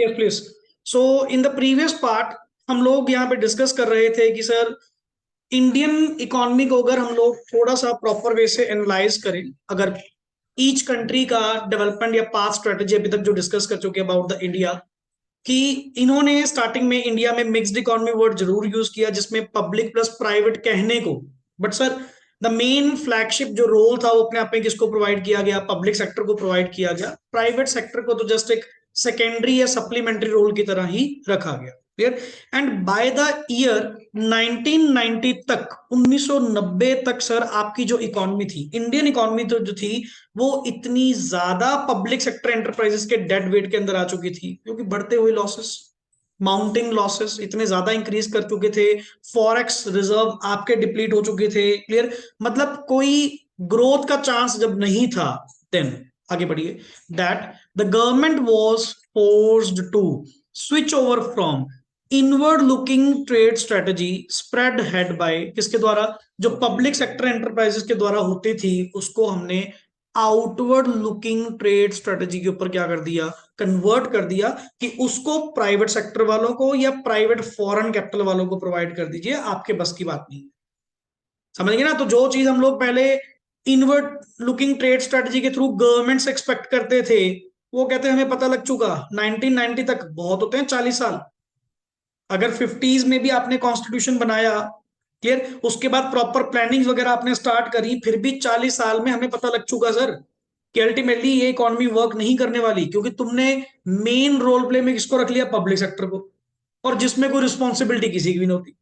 Yes, please. So in the previous part हम लोग यहाँ पे डिस्कस कर रहे थे कि सर इंडियन इकोनॉमी को अगर हम लोग थोड़ा सा प्रॉपर वे से एनालाइज करें, अगर ईच कंट्री का डेवलपमेंट या पाथ स्ट्रेटेजी अभी तक जो डिस्कस कर चुके अबाउट द इंडिया, कि इन्होंने स्टार्टिंग में इंडिया में मिक्स्ड इकोनॉमी वर्ड जरूर यूज किया जिसमें पब्लिक प्लस प्राइवेट कहने को, but sir the main flagship जो रोल था वो अपने आप में किसको प्रोवाइड किया गया? पब्लिक सेक्टर को प्रोवाइड किया गया। प्राइवेट सेक्टर को तो जस्ट एक सेकेंडरी या सप्लीमेंट्री रोल की तरह ही रखा गया। Clear? And by the year 1990 तक, 1990 तक सर आपकी जो इकोनॉमी थी, इंडियन इकोनॉमी तो जो थी वो इतनी ज्यादा पब्लिक सेक्टर एंटरप्राइजेस के डेड वेट के अंदर आ चुकी थी, क्योंकि बढ़ते हुए लॉसेस, माउंटिंग लॉसेस इतने ज्यादा इंक्रीज कर चुके थे, फॉरेक्स रिजर्व आपके डिप्लीट हो चुके थे। क्लियर? मतलब कोई ग्रोथ का चांस जब नहीं था, देन आगे बढ़िए, that the government was forced to switch over from inward looking trade strategy spread head by, किसके द्वारा? जो पब्लिक सेक्टर एंटरप्राइजेस के द्वारा होती थी उसको हमने आउटवर्ड लुकिंग ट्रेड स्ट्रेटजी के ऊपर क्या कर दिया? कन्वर्ट कर दिया कि उसको प्राइवेट सेक्टर वालों को या प्राइवेट फॉरेन कैपिटल वालों को प्रोवाइड कर दीजिए, आपके बस की बात नहीं। समझ गए ना? तो जो चीज हम लोग पहले इनवर्ड लुकिंग ट्रेड स्ट्रेटजी के थ्रू गवर्नमेंट से एक्सपेक्ट करते थे, वो कहते हैं हमें पता लग चुका 1990 तक, बहुत होते हैं 40 साल। अगर 50s में भी आपने कॉन्स्टिट्यूशन बनाया, क्लियर, उसके बाद प्रॉपर प्लानिंग वगैरह आपने स्टार्ट करी, फिर भी 40 साल में हमें पता लग चुका सर कि अल्टीमेटली ये इकोनॉमी वर्क नहीं करने वाली, क्योंकि तुमने मेन रोल प्ले में किसको रख लिया? पब्लिक सेक्टर को, और जिसमें कोई रिस्पॉन्सिबिलिटी किसी की भी नहीं होती,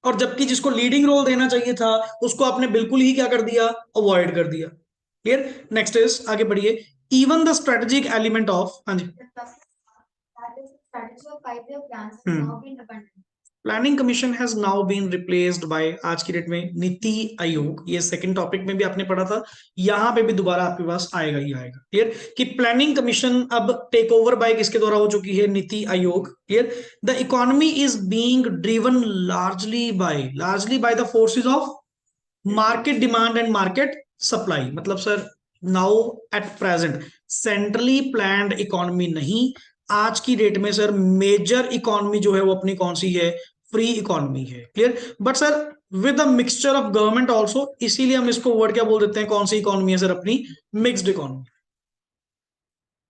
और जबकि जिसको लीडिंग रोल देना चाहिए था उसको आपने बिल्कुल ही क्या कर दिया? अवॉइड कर दिया। क्लियर? नेक्स्ट इज, आगे बढ़िए, even the strategic element of, हाँ जी, planning commission has now been replaced by, आज की डेट में, नीति आयोग। ये सेकंड टॉपिक में भी आपने पढ़ा था, यहां पे भी दोबारा आपके पास आएगा ही आएगा। क्लियर? कि प्लानिंग कमीशन अब टेक ओवर बाय किसके द्वारा हो चुकी है? NITI Aayog. Clear? The economy is being driven largely by the forces of market demand and market supply. मतलब sir now at present centrally planned economy नहीं, आज की डेट में सर मेजर इकोनॉमी जो है वो अपनी कौन सी है? फ्री इकोनॉमी है। Clear? But sir with a mixture of government also, इसीलिए हम इसको वर्ड क्या बोल देते हैं? कौन सी इकोनॉमी है सर? अपनी मिक्स्ड इकोनॉमी।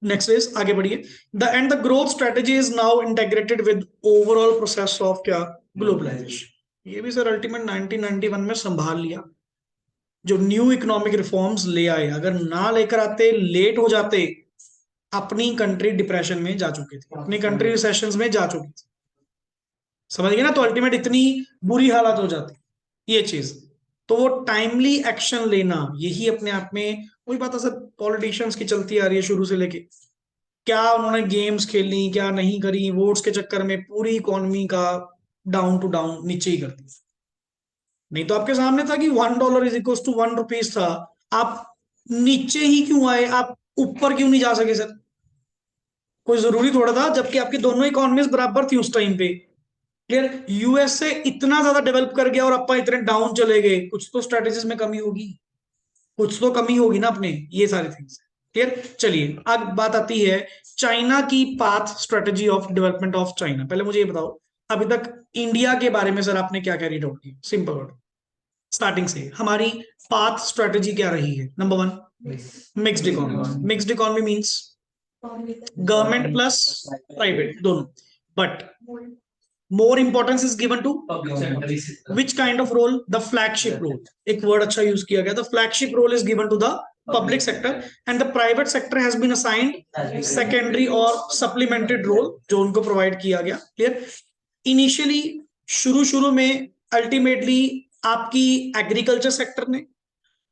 नेक्स्ट इज, आगे बढ़िए, the end the growth strategy is now integrated with overall process of क्या? ग्लोबलाइजेशन। ये भी सर अल्टीमेट 1991 में संभाल लिया, जो न्यू इकोनॉमिक रिफॉर्म्स ले आए। अगर ना लेकर आते, लेट हो जाते, अपनी कंट्री डिप्रेशन में जा चुकी थी, अपनी कंट्री रिसेशन में जा चुकी थी। समझ गए ना? तो अल्टीमेट इतनी बुरी हालत हो जाती ये चीज। तो वो टाइमली एक्शन लेना, यही अपने आप में वही बात है सर, पॉलिटिशियंस की चलती आ रही है शुरू से लेके, क्या उन्होंने गेम्स खेली, क्या नहीं करी, वोट्स के चक्कर में पूरी इकोनॉमी का डाउन टू डाउन नीचे ही कर दी। नहीं तो आपके सामने था कि $1 इज इक्वल टू ₹1 था, आप नीचे ही क्यों आए? आप ऊपर क्यों नहीं जा सके सर? कोई जरूरी थोड़ा था, जबकि आपकी दोनों इकोनॉमीज बराबर थी उस टाइम पे। क्लियर? यूएसए इतना ज्यादा डेवलप कर गया और अपन इतने डाउन चले गए, कुछ तो स्ट्रेटेजीज में कमी होगी, कुछ तो कमी होगी ना अपने, ये सारी थिंग्स। क्लियर? चलिए अब बात आती है चाइना की path strategy of development of China. पहले मुझे ये बताओ, अभी तक इंडिया के बारे में सर आपने क्या क्या रीड आउट किया? सिंपल वर्ड, स्टार्टिंग से हमारी पाथ स्ट्रेटेजी क्या रही है? Number 1, mixed economy. Mixed economy means government plus private दोनों, but more importance is given to which kind of role? The flagship role. एक वर्ड अच्छा यूज किया गया, the flagship role is given to the public sector and the private sector has been assigned secondary और supplemented role जो उनको provide किया गया। Clear? Initially शुरू में अल्टीमेटली आपकी एग्रीकल्चर सेक्टर ने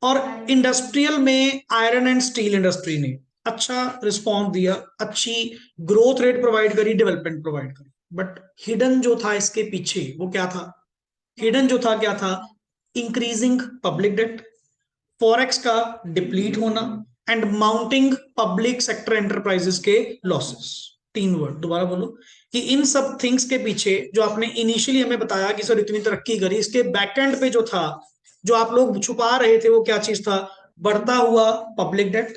और इंडस्ट्रियल में आयरन एंड स्टील इंडस्ट्री ने अच्छा रिस्पॉन्स दिया, अच्छी ग्रोथ रेट प्रोवाइड करी, डेवलपमेंट प्रोवाइड करी। बट हिडन जो था इसके पीछे वो क्या था? हिडन जो था क्या था? इंक्रीजिंग पब्लिक डेट, फॉरेक्स का डिप्लीट होना and mounting public sector enterprises के लॉसेस। 3 वर्ड दोबारा बोलो, कि इन सब थिंग्स के पीछे जो आपने इनिशियली हमें बताया कि सर इतनी तरक्की करी, इसके बैकएंड पे जो था, जो आप लोग छुपा रहे थे, वो क्या चीज था? बढ़ता हुआ पब्लिक डेट,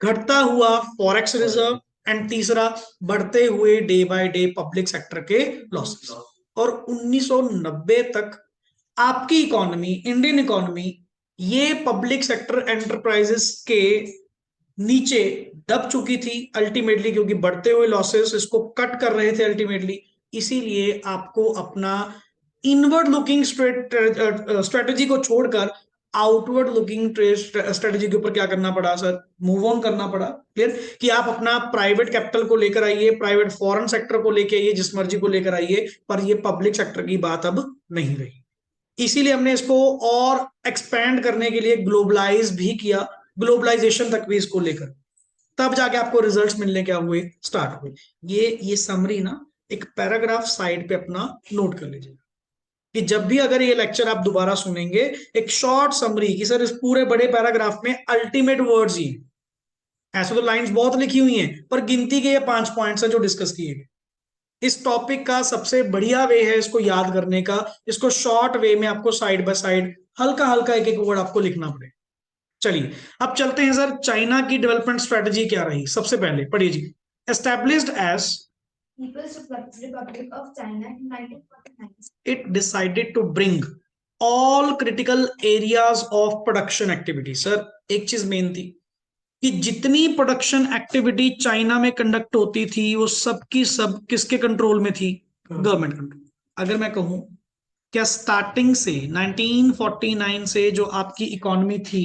घटता हुआ फॉरेक्स रिजर्व एंड तीसरा बढ़ते हुए day by day public sector के लॉसेस। और 1990 तक आपकी इकोनॉमी, इंडियन इकोनॉमी, ये पब्लिक सेक्टर एंटरप्राइजेस के नीचे दब चुकी थी अल्टीमेटली, क्योंकि बढ़ते हुए लॉसेस इसको कट कर रहे थे अल्टीमेटली। इसीलिए आपको अपना इनवर्ड लुकिंग स्ट्रेटेजी को छोड़कर आउटवर्ड लुकिंग स्ट्रेटेजी के ऊपर क्या करना पड़ा सर, मूव ऑन करना पड़ा। क्लियर, कि आप अपना प्राइवेट कैपिटल को लेकर आइए, प्राइवेट फॉरेन सेक्टर को लेकर आइए, जिस मर्जी को लेकर आइए, पर ये पब्लिक सेक्टर की बात अब नहीं रही। इसीलिए हमने इसको और एक्सपैंड करने के लिए ग्लोबलाइज भी किया, ग्लोबलाइजेशन तक भी इसको लेकर, तब जाके आपको रिजल्ट्स मिलने क्या हुए, स्टार्ट हुए। ये समरी ना एक पैराग्राफ साइड पे अपना नोट कर लीजिए, कि जब भी अगर ये लेक्चर आप दोबारा सुनेंगे, एक शॉर्ट समरी कि सर इस पूरे बड़े पैराग्राफ में अल्टीमेट वर्ड्स ही, ऐसे तो लाइंस बहुत लिखी हुई हैं, पर गिनती के ये 5 पॉइंट्स हैं जो डिस्कस किए गए। इस टॉपिक का सबसे बढ़िया वे है इसको याद करने का, इसको शॉर्ट वे में आपको साइड बाय साइड हल्का हल्का एक एक वर्ड आपको लिखना पड़ेगा। चलिए अब चलते हैं सर, चाइना की डेवलपमेंट स्ट्रेटजी क्या रही। सबसे पहले पढ़िए जी, established as People's Republic of China in 1949. It decided to bring all critical areas of production activity. Sir एक चीज मेन थी कि जितनी प्रोडक्शन एक्टिविटी चाइना में कंडक्ट होती थी वो सबकी सब किसके कंट्रोल में थी, गवर्नमेंट कंट्रोल। अगर मैं कहूं क्या स्टार्टिंग से 1949 से जो आपकी इकोनॉमी थी,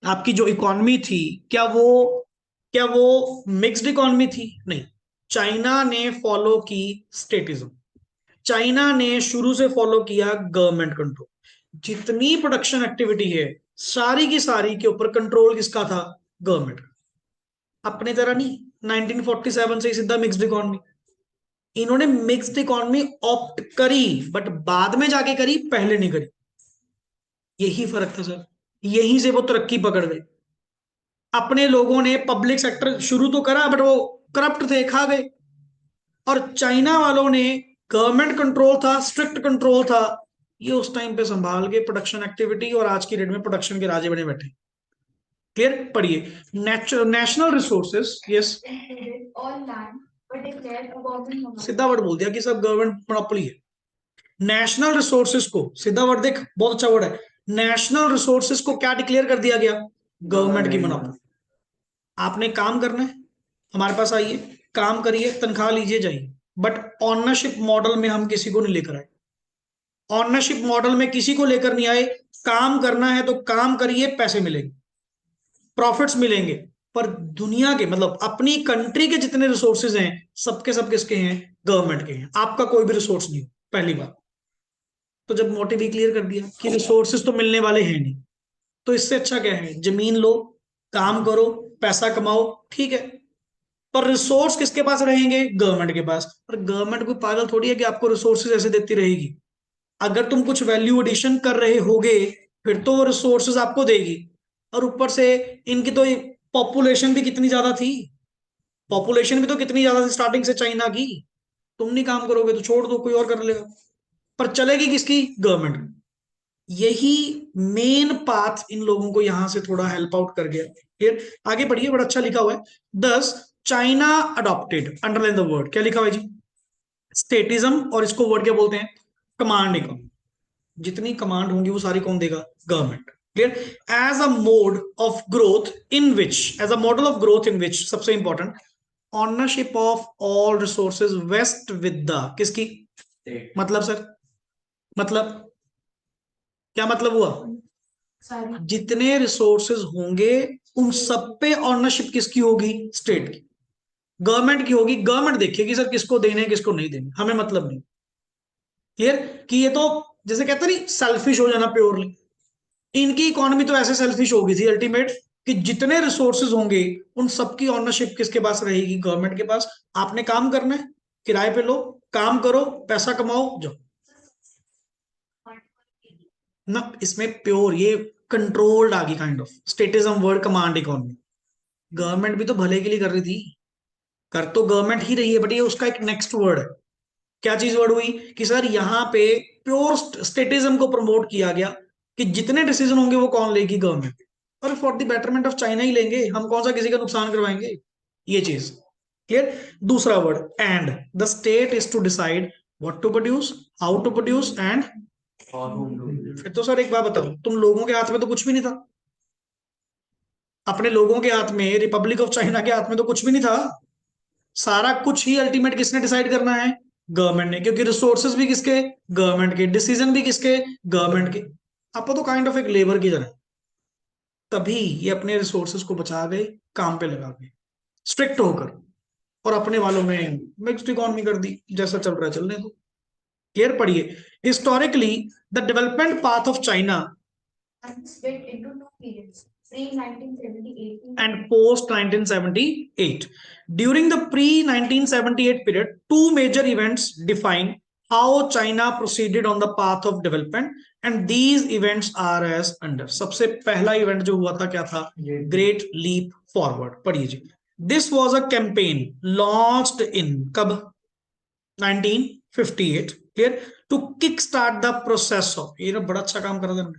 आपकी जो इकोनॉमी थी, क्या वो मिक्स्ड इकोनॉमी थी? नहीं, चाइना ने फॉलो की स्टेटिज्म, चाइना ने शुरू से फॉलो किया गवर्नमेंट कंट्रोल। जितनी प्रोडक्शन एक्टिविटी है सारी की सारी के ऊपर कंट्रोल किसका था, गवर्नमेंट। अपने तरह नहीं 1947 से ही सीधा मिक्स्ड इकोनॉमी। इन्होंने मिक्स्ड इकोनॉमी ऑप्ट करी, बट बाद में जाके करी, पहले नहीं करी। यही फर्क था सर, यहीं से वो तरक्की पकड़ गए। अपने लोगों ने पब्लिक सेक्टर शुरू तो करा, बट वो करप्ट थे, खा गए। और चाइना वालों ने गवर्नमेंट कंट्रोल था, स्ट्रिक्ट कंट्रोल था, ये उस टाइम पे संभाल के प्रोडक्शन एक्टिविटी, और आज की डेट में प्रोडक्शन के राजे बने बैठे। क्लियर, पढ़िए नेशनल रिसोर्सेस, यस, सीधा वर्ड बोल दिया कि सब गवर्नमेंट मोनोपोली है। नेशनल रिसोर्सेस को, सीधा वर्ड देख, बहुत अच्छा वर्ड है, नेशनल रिसोर्सेस को क्या डिक्लेयर कर दिया गया, गवर्नमेंट की मोनोपोली। आपने काम करना है, हमारे पास आइए, काम करिए, तनख्वाह लीजिए, जाइए, बट ऑनरशिप मॉडल में हम किसी को नहीं लेकर आए। ऑनरशिप मॉडल में किसी को लेकर नहीं आए। काम करना है तो काम करिए, पैसे मिलेंगे, प्रॉफिट्स मिलेंगे, पर दुनिया के मतलब अपनी कंट्री के जितने रिसोर्सेज हैं सबके सब किसके हैं, गवर्नमेंट के हैं। आपका कोई भी रिसोर्स नहीं, पहली बात तो। जब मोटिव ही क्लियर कर दिया कि रिसोर्सेज तो मिलने वाले हैं नहीं, तो इससे अच्छा क्या है, जमीन लो, काम करो, पैसा कमाओ, ठीक है, पर रिसोर्स किसके पास रहेंगे, गवर्नमेंट के पास। पर गवर्नमेंट कोई पागल थोड़ी है कि आपको रिसोर्सेज ऐसे देती रहेगी। अगर तुम कुछ वैल्यू एडिशन कर रहे होगे फिर तो वो रिसोर्सेज आपको देगी। और ऊपर से इनकी तो पॉपुलेशन भी कितनी ज्यादा थी, पॉपुलेशन भी तो कितनी ज्यादा थी स्टार्टिंग से चाइना की। तुम नहीं काम करोगे तो छोड़ दो, कोई और कर लेगा, पर चलेगी किसकी, गवर्नमेंट। यही मेन पाथ इन लोगों को यहां से थोड़ा हेल्प आउट कर गया। फिर आगे बढ़िए, बड़ा अच्छा लिखा हुआ है। 10 China adopted, underline the word, क्या लिखा हुआ है जी, स्टेटिज्म, और इसको वर्ड क्या बोलते हैं, कमांड इकोनॉमी। जितनी कमांड होंगी वो सारी कौन देगा, government. Clear, as a mode of growth in which, as a model of growth in which, सबसे important, ownership of all resources vest with the किसकी, मतलब सर, मतलब क्या मतलब हुआ, जितने रिसोर्सेज होंगे उन सब पे ऑनरशिप किसकी होगी, स्टेट की, गवर्नमेंट की होगी। गवर्नमेंट देखेगी सर किसको देने किसको नहीं देने, हमें मतलब नहीं। क्लियर, कि ये तो जैसे कहते नहीं सेल्फिश हो जाना प्योरली, इनकी इकोनॉमी तो ऐसे सेल्फिश हो गई थी अल्टीमेट, कि जितने रिसोर्सेज होंगे उन सबकी ऑनरशिप किसके पास रहेगी, गवर्नमेंट के पास। आपने काम करना है, किराए पे लो, काम करो, पैसा कमाओ, जाओ ना। इसमें प्योर ये कंट्रोल्ड आ गई kind of statism word, command economy. Government भी तो भले के लिए कर रही थी, कर तो गवर्नमेंट ही रही है, बट ये उसका एक नेक्स्ट वर्ड है। क्या चीज वर्ड हुई कि सर यहाँ पे प्योर स्टेटिज्म को प्रमोट किया गया, कि जितने डिसीजन होंगे वो कौन लेगी, गवर्नमेंट। और for the betterment of China ही लेंगे, हम कौन सा किसी का नुकसान करवाएंगे, ये चीज। क्लियर। दूसरा word and, the state is to decide what to produce, how to produce and. फिर तो सर एक बात बताओ, तुम लोगों के हाथ में तो कुछ भी नहीं था। अपने लोगों के हाथ में, रिपब्लिक ऑफ चाइना के हाथ में तो कुछ भी नहीं था। सारा कुछ ही अल्टीमेट किसने डिसाइड करना है? गवर्नमेंट ने, क्योंकि रिसोर्सेज भी किसके? गवर्नमेंट के, डिसीजन भी किसके? गवर्नमेंट के। आपको तो काइंड ऑफ एक लेबर की तरह। तभी ये अपने रिसोर्सेज को बचा गए, काम पे लगा गए स्ट्रिक्ट होकर, और अपने वालों में मिक्स्ड इकोनॉमी कर दी, जैसा चल रहा है चलने दो। क्लियर। पढ़िए, historically the development path of China split into two periods, pre-1978 and post-1978. During the pre-1978 period, two major events defined how China proceeded on the path of development, and these events are as under. सबसे पहला event जो हुआ था क्या था? Great leap forward. पढ़िए जी। This was a campaign launched in कब? 1958। Clear. To kick start the process of, ये ना बड़ा अच्छा काम कर रहा था,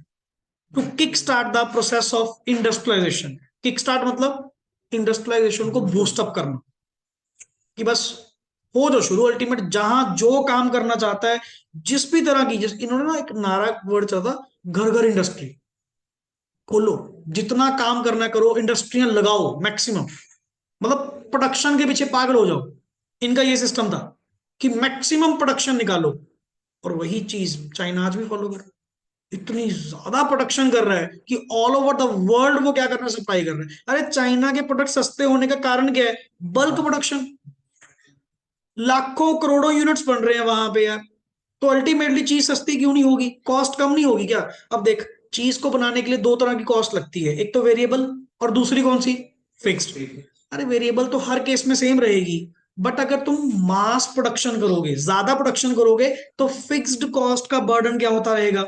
to kick start the process of industrialisation. Kick start मतलब इंडस्ट्रियलाइजेशन को बूस्ट अप करना, कि बस हो जो शुरू, अल्टीमेट जहां जो काम करना चाहता है, जिस भी तरह की, जिस इन्होंने ना एक नारा वर्ड चला था, घर घर इंडस्ट्री खोलो, जितना काम करना करो, इंडस्ट्रियां लगाओ मैक्सिमम, मतलब प्रोडक्शन के पीछे पागल हो जाओ। इनका ये सिस्टम था कि मैक्सिमम प्रोडक्शन निकालो, और वही चीज चाइना आज भी फॉलो कर, इतनी ज्यादा प्रोडक्शन कर रहा है कि ऑल ओवर द वर्ल्ड वो क्या कर रहा है? सप्लाई कर रहे हैं। अरे चाइना के प्रोडक्ट सस्ते होने का कारण क्या है? Bulk production. लाखों करोड़ों यूनिट्स बन रहे हैं वहां पे यार। तो अल्टीमेटली चीज सस्ती क्यों नहीं होगी? कॉस्ट कम नहीं होगी क्या? अब देख, चीज को बनाने के लिए दो तरह की कॉस्ट लगती है, एक तो वेरिएबल, और दूसरी कौन सी? फिक्स्ड। अरे वेरिएबल तो हर केस में सेम रहेगी, बट अगर तुम मास प्रोडक्शन करोगे, ज्यादा प्रोडक्शन करोगे, तो फिक्स्ड कॉस्ट का बर्डन क्या होता रहेगा?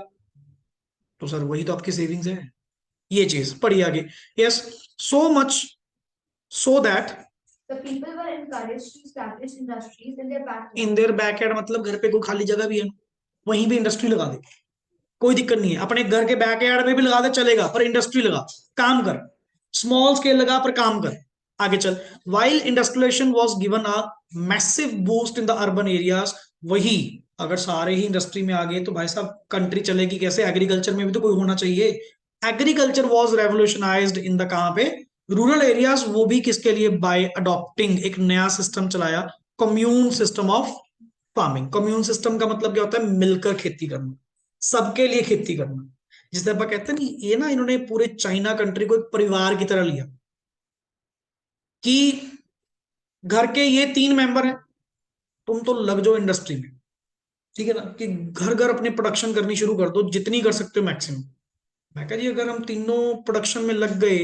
तो सर वही तो आपकी सेविंग्स है। ये चीज पढ़िए आगे। Yes, so much so that the people were encouraged to establish industries in their backyard. मतलब घर पे कोई खाली जगह भी है, वहीं भी इंडस्ट्री लगा दे, कोई दिक्कत नहीं है। अपने घर के बैकयार्ड में भी लगा दे चलेगा, पर इंडस्ट्री लगा, काम कर, स्मॉल स्केल लगा पर काम कर। आगे चल। While industrialisation was given a massive boost in the urban areas. वही, अगर सारे ही इंडस्ट्री में आ गए तो भाई साहब कंट्री चलेगी कैसे? एग्रीकल्चर में भी तो कोई होना चाहिए। एग्रीकल्चर वाज रेवोल्यूशनाइज्ड इन द, कहां पे? Rural areas. वो भी किसके लिए? बाय अडॉप्टिंग एक नया सिस्टम चलाया, commune system of farming. Commune system का मतलब क्या होता है? मिलकर खेती करना, सबके लिए खेती करना। जिसे आप कहते हैं नहीं, ये ना इन्होंने पूरे चाइना कंट्री को एक परिवार की तरह लिया, कि घर के ये तीन मेंबर हैं, तुम तो लग जाओ इंडस्ट्री में, ठीक है ना, कि घर घर अपने प्रोडक्शन करनी शुरू कर दो, जितनी कर सकते हो मैक्सिमम। मैं कहा जी, अगर हम तीनों प्रोडक्शन में लग गए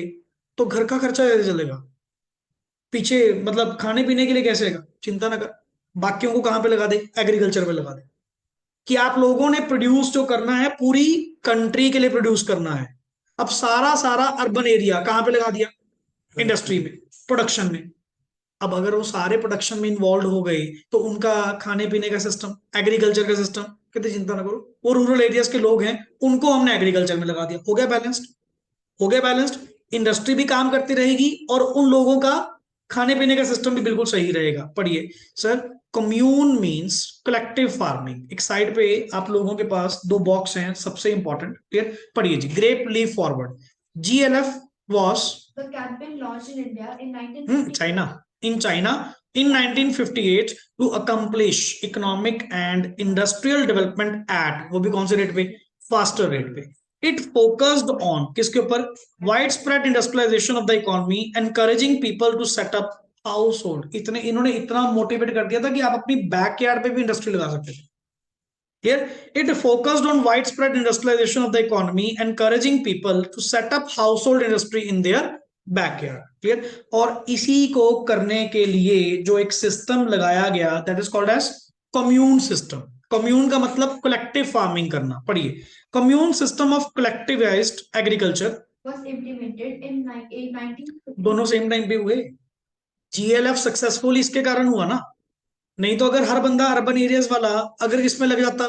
तो घर का खर्चा कैसे चलेगा? पीछे मतलब खाने पीने के लिए कैसे आएगा? चिंता ना कर, बाकियों को कहां पे लगा दे? एग्रीकल्चर पे लगा दे, कि आप लोगों ने प्रोड्यूस जो करना है पूरी कंट्री के लिए प्रोड्यूस करना है। अब सारा सारा अर्बन एरिया कहां पे लगा दिया? इंडस्ट्री में, प्रोडक्शन में। अब अगर वो सारे प्रोडक्शन में इन्वॉल्व हो गए, तो उनका खाने पीने का सिस्टम, एग्रीकल्चर का सिस्टम, कहते चिंता ना करो, वो रूरल एरियाज के लोग हैं, उनको हमने एग्रीकल्चर में लगा दिया, हो गया बैलेंस्ड। हो गया बैलेंस्ड। इंडस्ट्री भी काम करती रहेगी, और उन लोगों का खाने पीने का सिस्टम भी बिल्कुल सही रहेगा। पढ़िए sir, commune means collective farming. एक साइड पे आप लोगों के पास दो बॉक्स हैं, सबसे इंपॉर्टेंट। क्लियर। पढ़िए जी, great leap forward. GLF was the campaign launched in India in 1958 China in China in 1958 to accomplish economic and industrial development at, वो भी कौन से रेट पे? फास्टर रेट पे। इट फोकस्ड ऑन किसके ऊपर? Widespread industrialisation of the economy, encouraging people to set up household. इतने इन्होंने इतना मोटिवेट कर दिया था कि आप अपनी बैकयार्ड पे भी इंडस्ट्री लगा सकते थे। Here, it focused on widespread industrialization of the economy, encouraging people to set up household industry in their backyard. Clear? और इसी को करने के लिए जो एक सिस्टम लगाया गया, that is called as commune system. Commune का मतलब कलेक्टिव फार्मिंग करना। पढ़िए, commune system of collectivised agriculture was implemented in 1950. दोनों सेम टाइम पे हुए। जीएलएफ सक्सेसफुल इसके कारण हुआ ना, नहीं तो अगर हर बंदा अर्बन एरियाज वाला अगर इसमें लग जाता,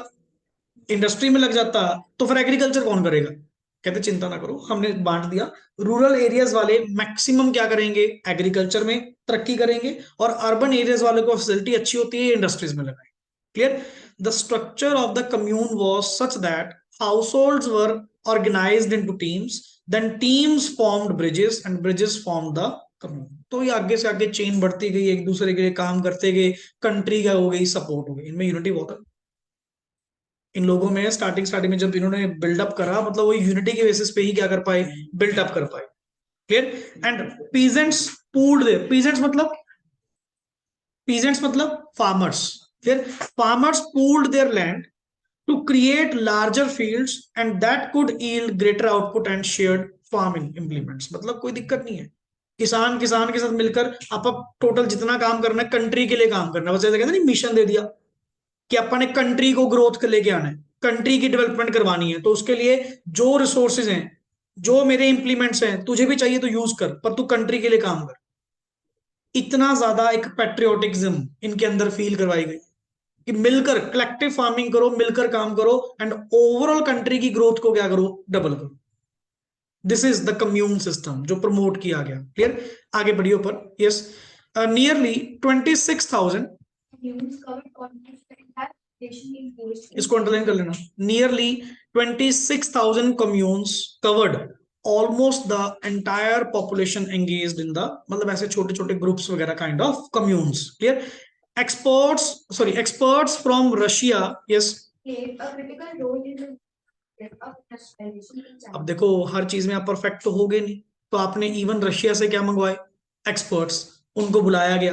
इंडस्ट्री में लग जाता, तो फिर एग्रीकल्चर कौन करेगा? कहते चिंता ना करो, हमने बांट दिया। रूरल एरियाज वाले मैक्सिमम क्या करेंगे, एग्रीकल्चर में तरक्की करेंगे, और अर्बन एरियाज वाले को फैसिलिटी अच्छी होती है, इंडस्ट्रीज में लगाएंगे। Clear. The structure of the commune was such that households were organised into teams, then teams formed bridges and bridges formed the commune. तो ये आगे से आगे चेन बढ़ती गई, एक दूसरे के लिए काम करते गए, कंट्री का हो गई, सपोर्ट हो गई, इनमें यूनिटी बहुत है इन लोगों में। स्टार्टिंग में जब इन्होंने बिल्डअप करा, मतलब वो यूनिटी के बेसिस पे ही क्या कर पाए, बिल्डअप कर पाए। Clear. And peasants pooled their, peasants मतलब फार्मर्स। फिर farmers pooled their land to create larger fields and that could yield greater output and shared farming implements. मतलब कोई दिक्कत नहीं है, किसान किसान के साथ मिलकर आप टोटल जितना काम करना है कंट्री के लिए काम करना है। बस ऐसे कहते हैं नहीं, मिशन दे दिया कि अपन ने कंट्री को ग्रोथ कर लेके आना है, कंट्री की डेवलपमेंट करवानी है, तो उसके लिए जो रिसोर्सेज हैं, जो मेरे इंप्लीमेंट्स हैं, तुझे भी चाहिए तो यूज कर, पर तू कंट्री के लिए काम कर। इतना ज्यादा एक पेट्रियोटिज्म इनके अंदर फील करवाई गई कि मिलकर कलेक्टिव फार्मिंग करो, मिलकर काम करो, एंड ओवरऑल कंट्री की ग्रोथ को क्या करो, डबल करो। This is the commune system जो प्रमोट किया गया। क्लियर। आगे बढ़िए ऊपर। यस। नियरली 26,000, इसको अंडरलाइन कर लेना, nearly 26,000 communes covered almost the entire population engaged in the, मतलब ऐसे छोटे छोटे ग्रुप्स वगैरह kind of communes. Clear. Experts from Russia, yes. अब देखो हर चीज में आप परफेक्ट तो हो गए नहीं, तो आपने इवन रशिया से क्या मंगवाए, एक्सपर्ट्स, उनको बुलाया गया।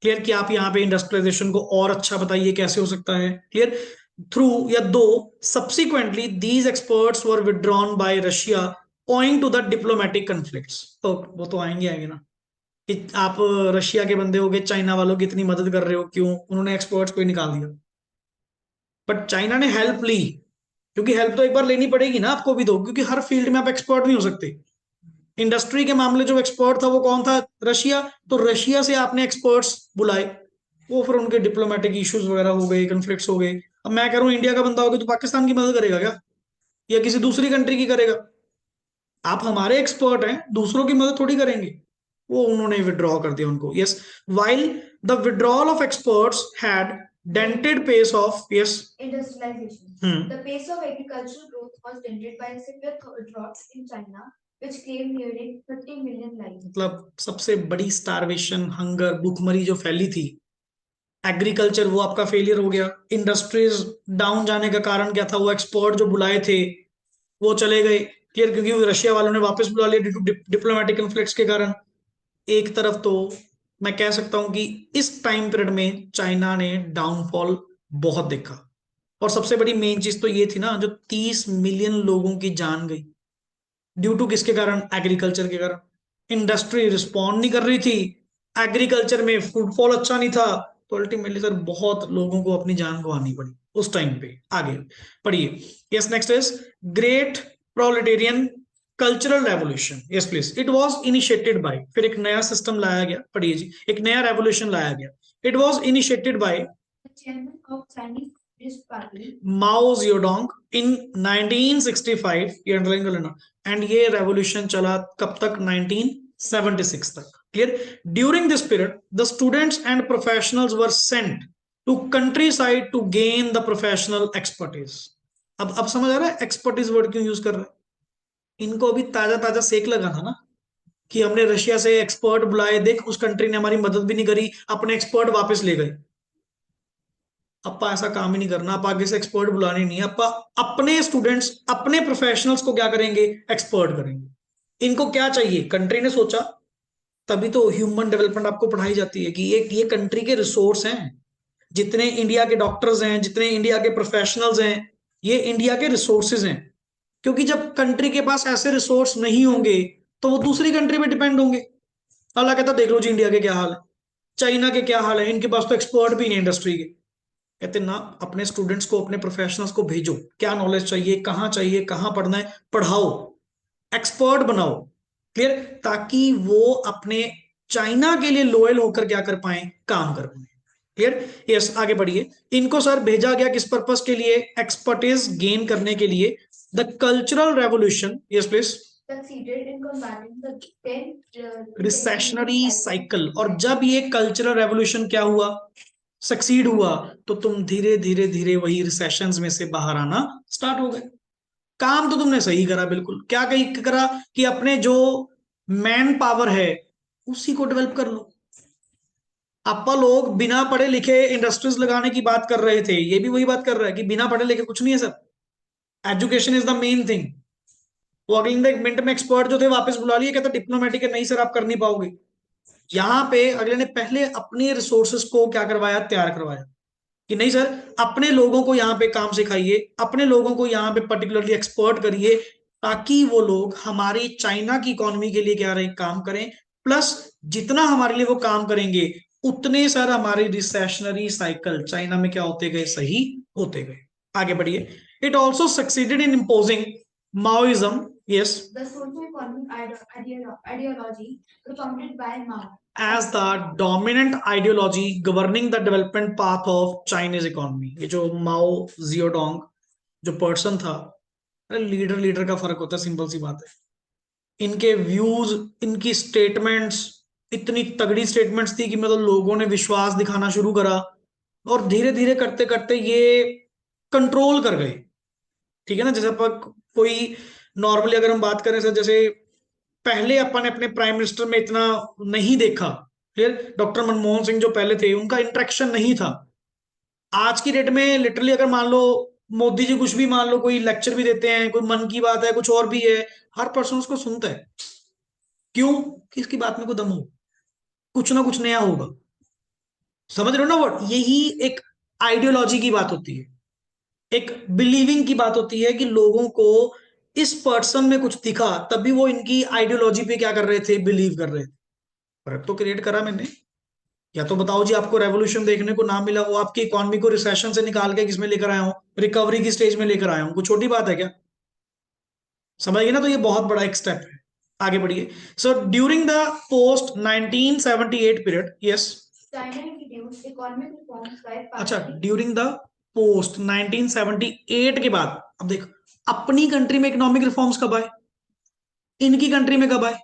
क्लियर कि आप यहाँ पे इंडस्ट्रियलाइजेशन को और अच्छा बताइए कैसे हो सकता है। क्लियर। थ्रू या दो subsequently these experts were withdrawn by Russia owing to the diplomatic conflicts. तो वो तो आएंगे ना कि आप रशिया के बंदे हो गए, चाइना वालों की इतनी मदद कर रहे हो, क्यों, उन्होंने एक्सपर्ट्स को ही निकाल दिया। बट चाइना ने हेल्प ली, क्योंकि हेल्प तो एक बार लेनी पड़ेगी ना आपको भी, दो, क्योंकि हर फील्ड में आप एक्सपर्ट नहीं हो सकते। इंडस्ट्री के मामले जो एक्सपर्ट था वो कौन था, रशिया। तो रशिया से आपने एक्सपर्ट्स बुलाए, वो फिर उनके डिप्लोमेटिक इश्यूज वगैरह हो गए, कन्फ्लिक्ट्स हो गए। अब मैं कह रहा हूँ इंडिया का बंदा होगा तो पाकिस्तान की मदद करेगा क्या, या किसी दूसरी कंट्री की करेगा। आप हमारे एक्सपर्ट हैं, दूसरों की मदद थोड़ी करेंगे। वो उन्होंने विड्रॉ कर दिया उनको। Yes. While the withdrawal of experts had dented pace of, yes, industrialization. The pace of agricultural growth was dented by a severe drought in China, which claimed nearly 30 million lives. मतलब सबसे बड़ी starvation, hunger, भूखमरी जो फैली थी, agriculture वो आपका failure हो गया। इंडस्ट्रीज डाउन जाने का कारण क्या था, वो एक्सपर्ट जो बुलाए थे वो चले गए। क्लियर। क्योंकि रशिया वालों ने वापस बुला लिया ड्यू टू डिप्लोमेटिक कन्फ्लिक्ट्स के कारण। एक तरफ तो मैं कह सकता हूं कि इस टाइम पीरियड में चाइना ने डाउनफॉल बहुत देखा, और सबसे बड़ी मेन चीज तो ये थी ना, जो 30 मिलियन लोगों की जान गई ड्यू टू किसके कारण, एग्रीकल्चर के कारण। इंडस्ट्री रिस्पॉन्ड नहीं कर रही थी, एग्रीकल्चर में फुटफॉल अच्छा नहीं था, तो अल्टीमेटली सर बहुत लोगों को अपनी जान गंवानी पड़ी उस टाइम पे। आगे पढ़िए। Yes. Next is great proletarian cultural revolution. Yes please. It was initiated by, फिर एक नया सिस्टम लाया गया, पढ़िए जी, एक नया रेवोल्यूशन लाया गया। इट वाज इनिशिएटेड बाय माओ जियोडोंग इन 1965, ये अंडरलाइन कर लेना। एंड ये रेवोल्यूशन चला कब तक, 1976 तक। Clear. During this period the students and professionals were sent to countryside to gain the professional expertise. अब समझ आ रहा है एक्सपर्टीज वर्ड क्यों यूज कर रहे हैं। इनको अभी ताजा ताजा सेक लगा था ना, कि हमने रशिया से एक्सपर्ट बुलाए, देख उस कंट्री ने हमारी मदद भी नहीं करी, अपने एक्सपर्ट वापस ले गए। अपा ऐसा काम ही नहीं करना, आप आगे से एक्सपर्ट बुलाने नहीं है, अपा अपने स्टूडेंट्स, अपने प्रोफेशनल्स को क्या करेंगे, एक्सपर्ट करेंगे। इनको क्या चाहिए, कंट्री ने सोचा, तभी तो ह्यूमन डेवलपमेंट आपको पढ़ाई जाती है कि ये कंट्री के रिसोर्स हैं। जितने इंडिया के डॉक्टर्स हैं, जितने इंडिया के प्रोफेशनल्स हैं, ये इंडिया के रिसोर्सेज हैं। क्योंकि जब कंट्री के पास ऐसे रिसोर्स नहीं होंगे तो वो दूसरी कंट्री पे डिपेंड होंगे। अल्लाह कहता देख लो जी इंडिया के क्या हाल है, चाइना के क्या हाल है, इनके पास तो एक्सपर्ट भी नहीं इंडस्ट्री के। कहते ना, अपने स्टूडेंट्स को, अपने प्रोफेशनल्स को भेजो, क्या नॉलेज चाहिए, कहाँ पढ़ना है, पढ़ाओ, एक्सपर्ट बनाओ। क्लियर। ताकि वो अपने चाइना के लिए लॉयल होकर क्या कर पाए, काम कर पाए। क्लियर। यस। आगे बढ़िए। इनको सर भेजा गया किस पर्पस के लिए, एक्सपर्टीज गेन करने के लिए the cultural revolution, yes please, succeeded in combating the 10 recessionary cycle. और जब ये कल्चरल रेवोल्यूशन क्या हुआ, सक्सीड हुआ, तो तुम धीरे धीरे धीरे वही रिसेशंस में से बाहर आना स्टार्ट हो गए। काम तो तुमने सही करा, बिल्कुल क्या कही करा कि अपने जो मैन पावर है उसी को डेवलप कर लो। आपा लोग बिना पढ़े लिखे इंडस्ट्रीज लगाने की बात कर रहे थे, ये भी वही बात कर रहा है कि बिना पढ़े लिखे कुछ नहीं है sir, education is the main thing. वो अगले मिनट में एक्सपर्ट जो थे वापस बुला लिए, कहते डिप्लोमेटिक है, नहीं सर आप कर नहीं पाओगे। यहाँ पे अगले ने पहले अपने रिसोर्सेस को क्या करवाया, तैयार करवाया कि नहीं सर अपने लोगों को यहाँ पे काम सिखाइए, अपने लोगों को यहाँ पे पर्टिकुलरली एक्सपर्ट करिए, ताकि वो लोग हमारी चाइना की इकोनॉमी के लिए क्या रहे, काम करें। प्लस जितना हमारे लिए वो काम करेंगे उतने सर हमारे रिसेशनरी साइकिल चाइना में क्या होते गए, सही होते गए। आगे बढ़िए। It also succeeded in imposing Maoism, yes, the socio-economic ideology propounded by Mao as the dominant ideology governing the development path of Chinese economy। ये जो माओ जियोडोंग जो पर्सन था, अरे लीडर लीडर का फर्क होता है, सिंपल सी बात है। इनके व्यूज, इनकी स्टेटमेंट्स इतनी तगड़ी स्टेटमेंट्स थी कि मतलब लोगों ने विश्वास दिखाना शुरू करा, और धीरे धीरे करते करते ये कंट्रोल कर गए। ठीक है ना, जैसे अपन कोई नॉर्मली अगर हम बात करें सर, जैसे पहले अपन ने अपने प्राइम मिनिस्टर में इतना नहीं देखा, फिर डॉक्टर मनमोहन सिंह जो पहले थे उनका इंटरेक्शन नहीं था। आज की डेट में लिटरली अगर मान लो मोदी जी कुछ भी मान लो, कोई लेक्चर भी देते हैं, कोई मन की बात है, कुछ और भी है, हर पर्सन उसको सुनता है। क्यों? कि इसकी बात में कोई दम हो, कुछ ना कुछ नया होगा। समझ रहे हो ना वर्ड? यही एक आइडियोलॉजी की बात होती है, एक बिलीविंग की बात होती है कि लोगों को इस पर्सन में कुछ दिखा, तभी वो इनकी आइडियोलॉजी पे क्या कर रहे थे, बिलीव कर रहे थे। फर्क तो क्रिएट करा मैंने। या तो बताओ जी आपको रेवोल्यूशन देखने को ना मिला, वो आपकी इकोनॉमी को रिसेशन से निकाल के किसमें लेकर आया हूं, रिकवरी की स्टेज में लेकर आया हूं, कुछ छोटी बात है क्या? समझ गए ना? तो ये बहुत बड़ा एक स्टेप है। आगे बढ़िए। So during the post 1978 period, yes, China introduced economic reforms by अच्छा, partially ड्यूरिंग द पोस्ट 1978 के बाद, अब देखो अपनी कंट्री में इकोनॉमिक रिफॉर्म्स कब आए, इनकी कंट्री में कब आए,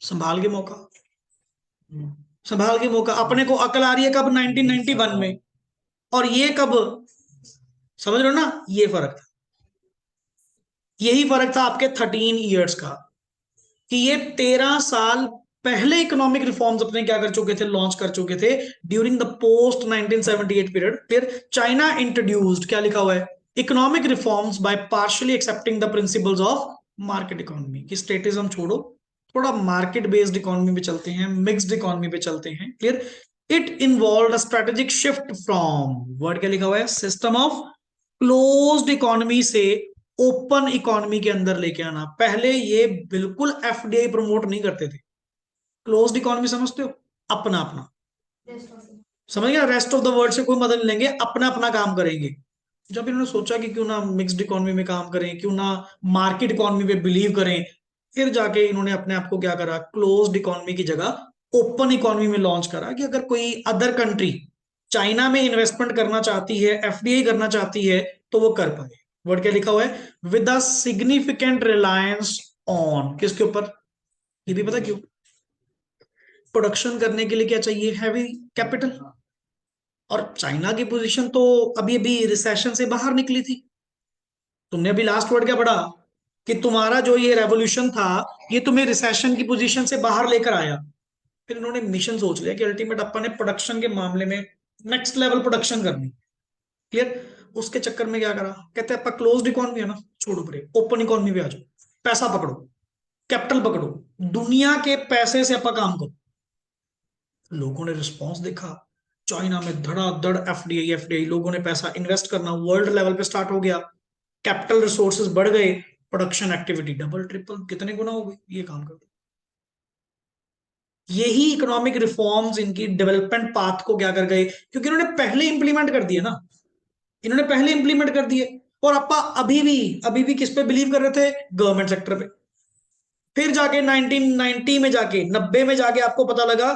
संभाल के मौका, संभाल के मौका। अपने को अकल आ रही है कब, 1991 में, और ये कब, समझ रहे हो ना? ये फर्क था, यही फर्क था आपके 13 ईयर्स का, कि ये 13 साल पहले इकोनॉमिक रिफॉर्म्स अपने क्या कर चुके थे, लॉन्च कर चुके थे ड्यूरिंग द पोस्ट 1978 पीरियड। फिर चाइना इंट्रोड्यूस्ड, क्या लिखा हुआ है, economic reforms by partially accepting the principles of market economy. की स्टेटिज्म छोड़ो, थोड़ा मार्केट बेस्ड इकोनॉमी पे चलते हैं, मिक्स्ड इकोनॉमी पे चलते हैं। Clear? It involve strategic shift from, word क्या लिखा हुआ है, सिस्टम ऑफ क्लोज्ड इकोनॉमी से ओपन इकोनॉमी के अंदर लेके आना। पहले ये बिल्कुल एफडीआई प्रमोट नहीं करते थे। क्लोज्ड इकोनॉमी समझते हो, अपना अपना, rest of it. समझ गया, रेस्ट ऑफ द वर्ल्ड से कोई मदद नहीं लेंगे, अपना अपना काम करेंगे। जब इन्होंने सोचा कि क्यों ना मिक्स्ड इकोनॉमी में काम करें, क्यों ना मार्केट इकोनॉमी पे बिलीव करें, फिर जाके इन्होंने अपने आप को क्या करा, क्लोज्ड इकोनॉमी की जगह ओपन इकोनॉमी में लॉन्च करा, कि अगर कोई अदर कंट्री चाइना में इन्वेस्टमेंट करना चाहती है, एफडीआई करना चाहती है, तो वो कर पाए। वर्ड क्या लिखा हुआ है, with a significant reliance on, किसके ऊपर, ये भी पता क्यों? प्रोडक्शन करने के लिए क्या चाहिए, हैवी कैपिटल। और चाइना की पोजीशन तो अभी अभी रिसेशन से बाहर निकली थी। तुमने अभी लास्ट वर्ड क्या पढ़ा, कि तुम्हारा जो ये रेवोल्यूशन था ये तुम्हें रिसेशन की पोजीशन से बाहर लेकर आया। फिर इन्होंने मिशन सोच लिया कि अल्टीमेट अपन ने प्रोडक्शन के मामले में नेक्स्ट लेवल प्रोडक्शन करनी। क्लियर? उसके चक्कर में क्या करा, कहते हैं क्लोज्ड इकोनॉमी है ना, छोड़ो परे, ओपन इकोनॉमी पे आ जाओ, पैसा पकड़ो, कैपिटल पकड़ो, दुनिया के पैसे से अपन काम करो। लोगों ने रिस्पॉन्स देखा, चाइना में धड़ाधड़ एफडीआई एफडीआई, लोगों ने पैसा इन्वेस्ट करना वर्ल्ड लेवल पे स्टार्ट हो गया, कैपिटल रिसोर्सेज बढ़ गए, प्रोडक्शन एक्टिविटी डबल ट्रिपल कितने गुना हो गई, ये काम करते। यही इकोनॉमिक रिफॉर्म्स इनकी डेवलपमेंट पाथ को क्या कर गए, क्योंकि इन्होंने पहले इंप्लीमेंट कर दिए ना, इन्होंने पहले इंप्लीमेंट कर दिए। और अपा अभी भी किस पे बिलीव कर रहे थे, गवर्नमेंट सेक्टर पे। फिर जाके 1990 में जाके 90 में जाके आपको पता लगा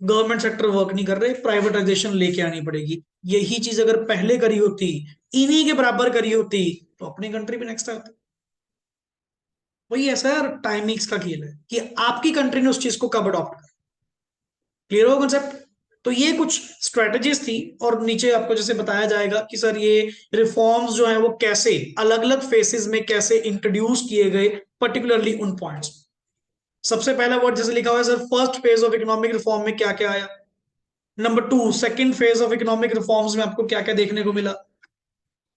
गवर्नमेंट सेक्टर वर्क नहीं कर रहे, प्राइवेटाइजेशन लेके आनी पड़ेगी। यही चीज अगर पहले करी होती, इन्हीं के बराबर करी होती, तो अपनी कंट्री भी नेक्स्ट आती। वही है सर, टाइमिंग्स का खेल है कि आपकी कंट्री ने उस चीज को कब अडॉप्ट करा। क्लियर हो कंसेप्ट? तो ये कुछ स्ट्रेटजीज थी, और नीचे आपको जैसे बताया जाएगा कि सर ये रिफॉर्म्स जो है वो कैसे अलग अलग फेसेस में कैसे इंट्रोड्यूस किए गए, पर्टिकुलरली उन पॉइंट्स। सबसे पहला वर्ड जैसे लिखा हुआ है sir, first phase of economic reform में क्या क्या आया। Number two, second phase of economic reforms में आपको क्या क्या देखने को मिला।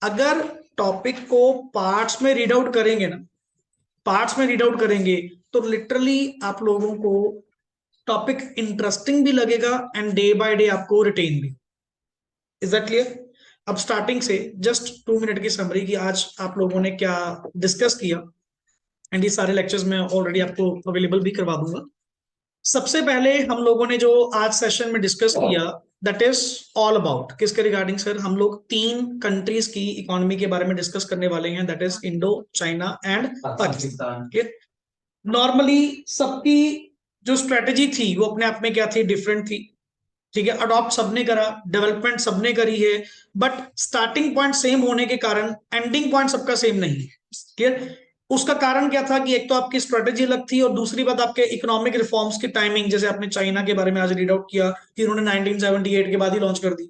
अगर टॉपिक को पार्ट्स में रीड आउट करेंगे ना, पार्ट्स में रीड आउट करेंगे, तो लिटरली आप लोगों को टॉपिक इंटरेस्टिंग भी लगेगा एंड डे बाय डे आपको रिटेन भी। Is that clear? अब स्टार्टिंग से जस्ट 2 मिनट की समरी कि आज आप लोगों ने क्या डिस्कस किया, एंड ये सारे लेक्चर्स मैं ऑलरेडी आपको अवेलेबल भी करवा दूंगा। सबसे पहले हम लोगों ने जो आज सेशन में डिस्कस किया, दैट इज ऑल अबाउट किसके रिगार्डिंग सर, हम लोग 3 कंट्रीज की इकोनॉमी के बारे में डिस्कस करने वाले हैं, that is Indo, China and Pakistan. Normally सबकी जो स्ट्रेटेजी थी वो अपने आप में क्या थी, डिफरेंट थी। ठीक है, अडॉप्ट सबने करा, डेवलपमेंट सबने करी है, बट स्टार्टिंग पॉइंट सेम होने के कारण एंडिंग पॉइंट सबका सेम नहीं है। क्लियर? उसका कारण क्या था कि एक तो आपकी स्ट्रेटेजी अलग थी, और दूसरी बात आपके इकोनॉमिक रिफॉर्म्स की टाइमिंग, जैसे आपने चाइना के बारे में आज रीड आउट किया कि उन्होंने 1978 के बाद ही लॉन्च कर दी,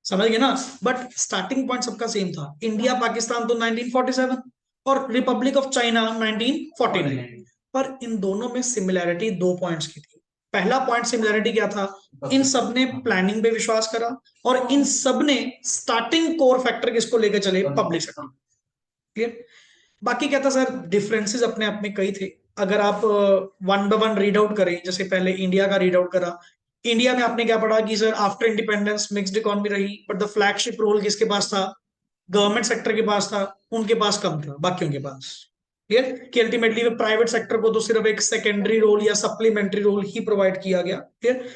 समझ गए ना। बट स्टार्टिंग पॉइंट सबका सेम था। इंडिया पाकिस्तान तो 1947 और रिपब्लिक ऑफ चाइना 1949। पर इन दोनों में सिमिलैरिटी 2 पॉइंट्स की थी। पहला पॉइंट सिमिलैरिटी क्या था, इन सब ने प्लानिंग पे विश्वास करा, और इन सब ने स्टार्टिंग कोर फैक्टर किसको लेकर चले, पब्लिक सेक्टर। क्लियर? बाकी क्या था सर, डिफरेंसेस अपने आप में कई थे। अगर आप one by one read out करें, जैसे पहले इंडिया का रीड आउट करा, इंडिया में आपने क्या पढ़ा कि sir after independence mixed economy रही, बट द फ्लैगशिप रोल किसके पास था, गवर्नमेंट सेक्टर के पास था, उनके पास कम था बाकियों के पास। क्लियर? कि अल्टीमेटली प्राइवेट सेक्टर को तो सिर्फ एक सेकेंडरी रोल या सप्लीमेंट्री रोल ही प्रोवाइड किया गया। क्लियर?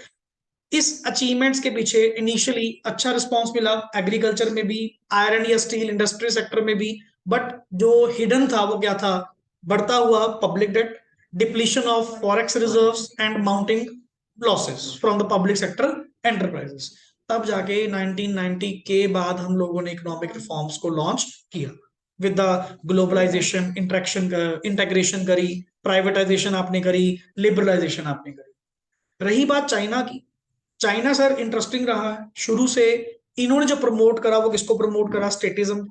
इस अचीवमेंट्स के पीछे इनिशियली अच्छा रिस्पांस मिला, एग्रीकल्चर में भी, आयरन या स्टील इंडस्ट्री सेक्टर में भी। बट जो हिडन था वो क्या था, बढ़ता हुआ public debt, depletion of forex reserves and mounting losses from the public sector enterprises. तब जाके 1990 के बाद हम लोगों ने इकोनॉमिक रिफॉर्म्स को लॉन्च किया, with the globalisation interaction, integration करी, प्राइवेटाइजेशन आपने करी, लिबरलाइजेशन आपने करी। रही बात चाइना की, चाइना सर इंटरेस्टिंग रहा है शुरू से। इन्होंने जो प्रमोट करा वो किसको प्रमोट करा, स्टेटिज्म,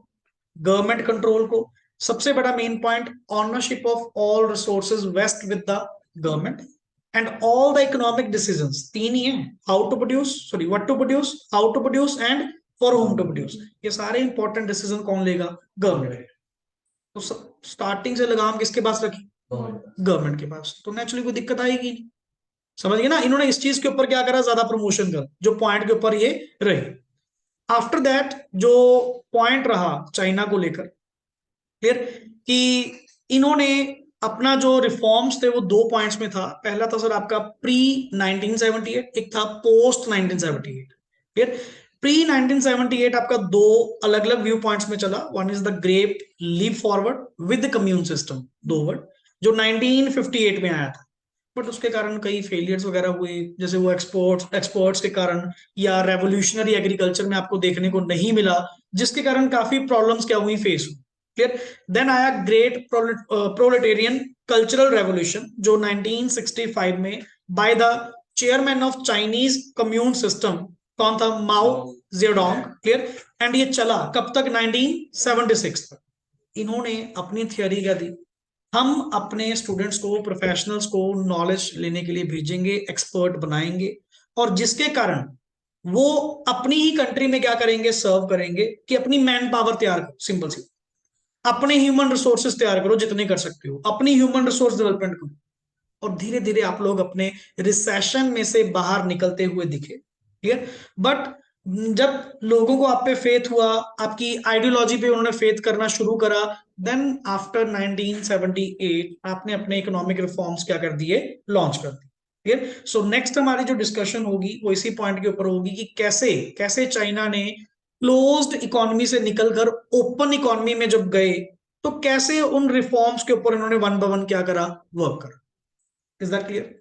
गवर्नमेंट कंट्रोल को। सबसे बड़ा main point, ownership of all resources vest with the government, and all the economic decisions 3 ही है, how to produce, sorry what to produce, how to produce and for home to produce. ये सारे important decision कौन लेगा, government. तो starting से लगाम किसके पास रखी, गवर्नमेंट के पास। तो नेचुरली कोई दिक्कत आएगी नहीं। समझ गए ना, इन्होंने इस चीज के ऊपर क्या करा, ज्यादा प्रमोशन करा, जो पॉइंट के ऊपर ये रही। आफ्टर दैट जो पॉइंट रहा चाइना को लेकर, क्लियर, कि इन्होंने अपना जो रिफॉर्म्स थे वो 2 पॉइंट्स में था। पहला था सर आपका प्री 1978, एक था पोस्ट 1978। क्लियर? प्री 1978 आपका 2 अलग अलग व्यू पॉइंट्स में चला। One is the great leap forward with commune system, 2 word, जो 1958 में आया था। बट उसके कारण कई फेलियर्स वगैरह हुए, जैसे वो एक्सपोर्ट्स के कारण, या रेवोल्यूशनरी एग्रीकल्चर में आपको देखने को नहीं मिला, जिसके कारण काफी प्रॉब्लम्स क्या हुई, फेस हुई। क्लियर? देन आया ग्रेट प्रोलेटेरियन कल्चरल रेवोल्यूशन, जो 1965 में by the chairman of Chinese commune system, कौन था, माओ जेडोंग। क्लियर? एंड ये चला कब तक, 1976 तक। इन्होंने अपनी थियोरी क्या दी, हम अपने स्टूडेंट्स को, प्रोफेशनल्स को नॉलेज लेने के लिए भेजेंगे, एक्सपर्ट बनाएंगे, और जिसके कारण वो अपनी ही कंट्री में क्या करेंगे, सर्व करेंगे, कि अपनी मैन पावर तैयार करो, सिंपल सी, अपने ह्यूमन रिसोर्सेज तैयार करो जितने कर सकते हो, अपनी ह्यूमन रिसोर्स डेवलपमेंट करो, और धीरे धीरे आप लोग अपने रिसेशन में से बाहर निकलते हुए दिखे। क्लियर? बट जब लोगों को आप पे फेथ हुआ, आपकी आइडियोलॉजी पे उन्होंने फेथ करना शुरू करा, देन आफ्टर 1978 आपने अपने इकोनॉमिक रिफॉर्म्स क्या कर दिए, लॉन्च कर दिए। क्लियर? सो नेक्स्ट हमारी जो डिस्कशन होगी वो इसी पॉइंट के ऊपर होगी कि कैसे कैसे चाइना ने क्लोज्ड इकोनॉमी से निकलकर ओपन इकोनॉमी में जब गए, तो कैसे उन रिफॉर्म्स के ऊपर इन्होंने वन बाय वन क्या करा, वर्क करा। Is that clear?